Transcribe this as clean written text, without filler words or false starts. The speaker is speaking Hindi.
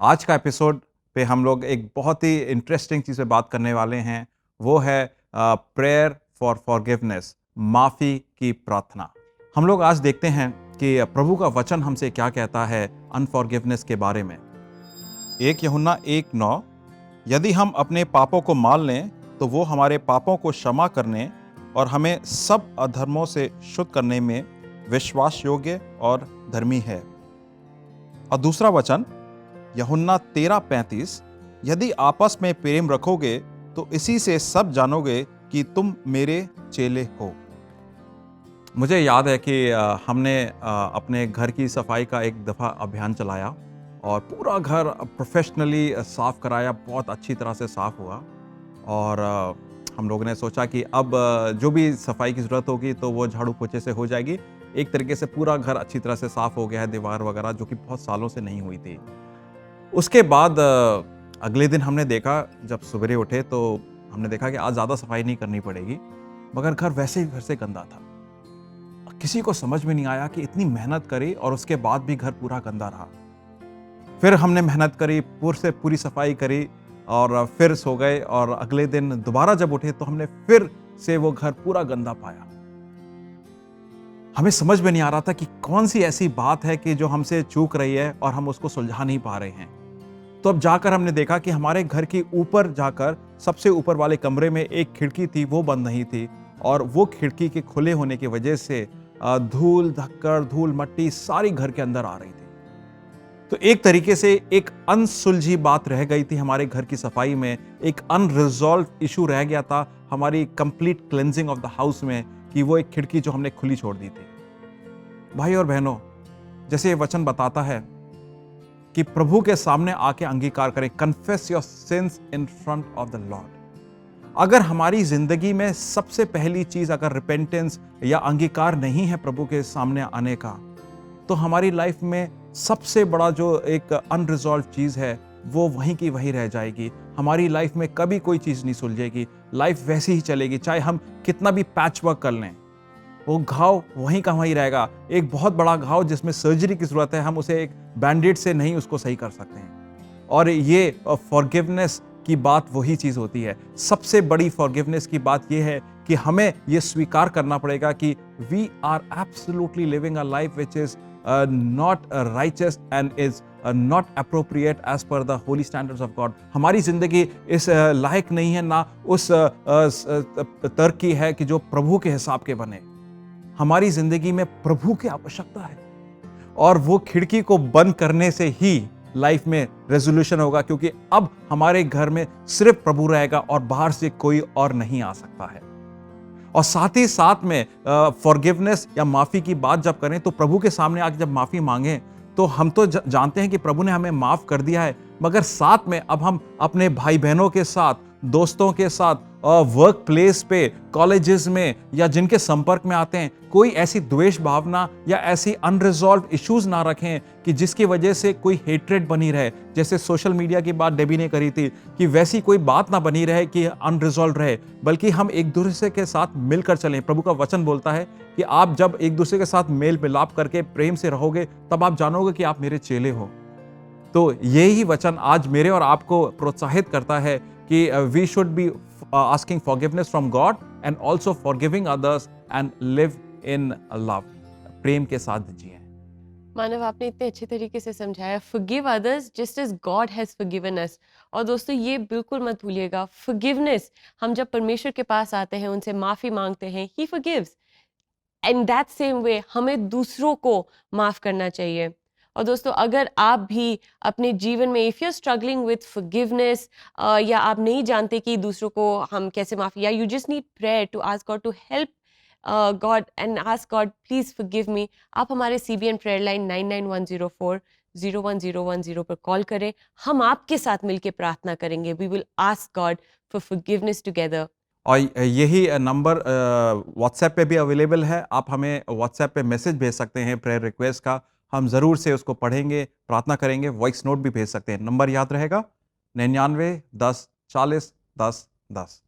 आज का एपिसोड पे हम लोग एक बहुत ही इंटरेस्टिंग चीज़ पे बात करने वाले हैं। वो है प्रेयर फॉर फॉरगिवनेस, माफ़ी की प्रार्थना। हम लोग आज देखते हैं कि प्रभु का वचन हमसे क्या कहता है अनफॉरगिवनेस के बारे में। 1 यूहन्ना 1:9, यदि हम अपने पापों को मान लें तो वो हमारे पापों को क्षमा करने और हमें सब अधर्मों से शुद्ध करने में विश्वास योग्य और धर्मी है। और दूसरा वचन यूहन्ना 13:35, यदि आपस में प्रेम रखोगे तो इसी से सब जानोगे कि तुम मेरे चेले हो। मुझे याद है कि हमने अपने घर की सफाई का एक दफ़ा अभियान चलाया और पूरा घर प्रोफेशनली साफ़ कराया, बहुत अच्छी तरह से साफ़ हुआ। और हम लोगों ने सोचा कि अब जो भी सफाई की ज़रूरत होगी तो वो झाड़ू पोछे से हो जाएगी। एक तरीके से पूरा घर अच्छी तरह से साफ़ हो गया है, दीवार वगैरह जो कि बहुत सालों से नहीं हुई थी। उसके बाद अगले दिन हमने देखा, जब सवेरे उठे तो हमने देखा कि आज ज़्यादा सफाई नहीं करनी पड़ेगी, मगर घर वैसे ही घर से गंदा था। किसी को समझ में नहीं आया कि इतनी मेहनत करी और उसके बाद भी घर पूरा गंदा रहा। फिर हमने मेहनत करी, पूरी सफाई करी और फिर सो गए और अगले दिन दोबारा जब उठे तो हमने फिर से वो घर पूरा गंदा पाया। हमें समझ में नहीं आ रहा था कि कौन सी ऐसी बात है कि जो हमसे चूक रही है और हम उसको सुलझा नहीं पा रहे हैं। तो अब जाकर हमने देखा कि हमारे घर के ऊपर जाकर सबसे ऊपर वाले कमरे में एक खिड़की थी, वो बंद नहीं थी और वो खिड़की के खुले होने की वजह से धूल धक्कर, धूल मट्टी सारी घर के अंदर आ रही थी। तो एक तरीके से एक अनसुलझी बात रह गई थी हमारे घर की सफाई में, एक अनरिजॉल्व इशू रह गया था हमारी complete cleansing of the house में, कि वो एक खिड़की जो हमने खुली छोड़ दी थी। भाई और बहनों, जैसे ये वचन बताता है कि प्रभु के सामने आके अंगीकार करें, confess your since in front of the Lord. अगर हमारी जिंदगी में सबसे पहली चीज अगर रिपेंटेंस या अंगीकार नहीं है प्रभु के सामने आने का, तो हमारी लाइफ में सबसे बड़ा जो एक अनरिजॉल्व चीज है वो वहीं की वहीं रह जाएगी। हमारी लाइफ में कभी कोई चीज नहीं सुलझेगी, लाइफ वैसी ही चलेगी, चाहे हम कितना भी पैच वर्क कर लें, वो घाव वहीं का वहीं रहेगा। एक बहुत बड़ा घाव जिसमें सर्जरी की जरूरत है, हम उसे एक बैंडेड से नहीं उसको सही कर सकते हैं। और ये फॉरगिवनेस की बात वही चीज होती है। सबसे बड़ी फॉरगिवनेस की बात यह है कि हमें यह स्वीकार करना पड़ेगा कि we are absolutely living a life which is not righteous and is not appropriate as per the holy standards of God. हमारी जिंदगी इस लायक नहीं है, ना उस तर्क की है कि जो प्रभु के हिसाब के बने। हमारी जिंदगी में प्रभु की आवश्यकता है और वो खिड़की को बंद करने से ही लाइफ में रेजोल्यूशन होगा, क्योंकि अब हमारे घर में सिर्फ प्रभु रहेगा और बाहर से कोई और नहीं आ सकता है। और साथ ही साथ में फॉरगिवनेस या माफी की बात जब करें तो प्रभु के सामने आके जब माफी मांगे तो हम तो जानते हैं कि प्रभु ने हमें माफ कर दिया है, मगर साथ में अब हम अपने भाई बहनों के साथ, दोस्तों के साथ, वर्क प्लेस पे, कॉलेजेस में या जिनके संपर्क में आते हैं, कोई ऐसी द्वेष भावना या ऐसी अनरिजॉल्व इश्यूज ना रखें कि जिसकी वजह से कोई हेट्रेड बनी रहे। जैसे सोशल मीडिया की बात डेबी ने करी थी कि वैसी कोई बात ना बनी रहे कि अनरिजॉल्व रहे, बल्कि हम एक दूसरे के साथ मिलकर चलें। प्रभु का वचन बोलता है कि आप जब एक दूसरे के साथ मेल मिलाप करके प्रेम से रहोगे तब आप जानोगे कि आप मेरे चेले हो। तो यही वचन आज मेरे और आपको प्रोत्साहित करता है कि we should be asking forgiveness from God and also forgiving others and live in love. प्रेम के साथ जिए। मानव, आपने इतने अच्छे तरीके से समझाया, forgive others just as God has forgiven us। और दोस्तों, ये बिल्कुल मत भूलिएगा, forgiveness, हम जब परमेश्वर के पास आते हैं, उनसे माफ़ी मांगते हैं, he forgives। and that same way हमें दूसरों को माफ़ करना चाहिए। और दोस्तों, अगर आप भी अपने जीवन में if you are struggling with forgiveness, या आप नहीं जानते कि दूसरों को हम कैसे माफ़ी, या you just need prayer to ask God to help God and ask God please forgive me, आप हमारे CBN प्रेयर लाइन 9910401010 पर कॉल करें। हम आपके साथ मिलकर प्रार्थना करेंगे। We will ask God for forgiveness together. और यही नंबर व्हाट्सएप पे भी अवेलेबल है। आप हमें व्हाट्सएप पे मैसेज भेज सकते हैं प्रेयर रिक्वेस्ट का, हम ज़रूर से उसको पढ़ेंगे, प्रार्थना करेंगे। वॉइस नोट भी भेज सकते हैं। नंबर याद रहेगा 99 10 40 10 10।